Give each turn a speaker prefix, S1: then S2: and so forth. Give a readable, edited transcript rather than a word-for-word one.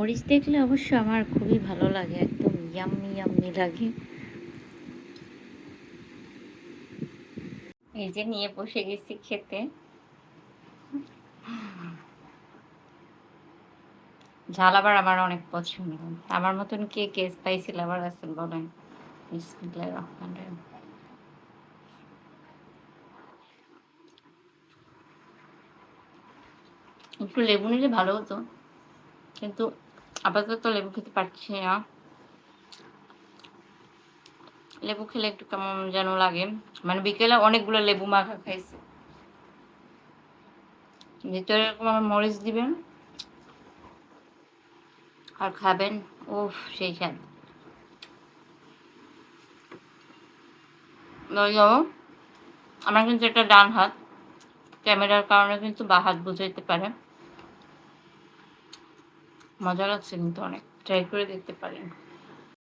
S1: মরিচ দেখলে অবশ্য আমার খুবই ভালো লাগে, একদম ইয়াম্মি ইয়াম্মি লাগে। এই যে নিয়ে বসে গেছি খেতে। ঝাল আবার আমার অনেক পছন্দ। আমার মতন কে কে স্পাইসি লাভার আছেন বলেন? বিসমিল্লাহির রহমানির রহিম। একটু লেবু নিলে ভালো হতো, কিন্তু আপাতত লেবু খেতে পারছি না। লেবু খেলে একটু কেমন যেন লাগে, মানে বিকেলে অনেকগুলো লেবু মাখা খাইছি। ভিতরে এরকম আমার মরিচ দিবেন আর খাবেন, উফ সেই স্বাদ। আমার কিন্তু এটা ডান হাত, ক্যামেরার কারণে কিন্তু বা হাত বুঝাইতে পারে। মজা লাগছে কিন্তু অনেক, ট্রাই করে দেখতে পারেন।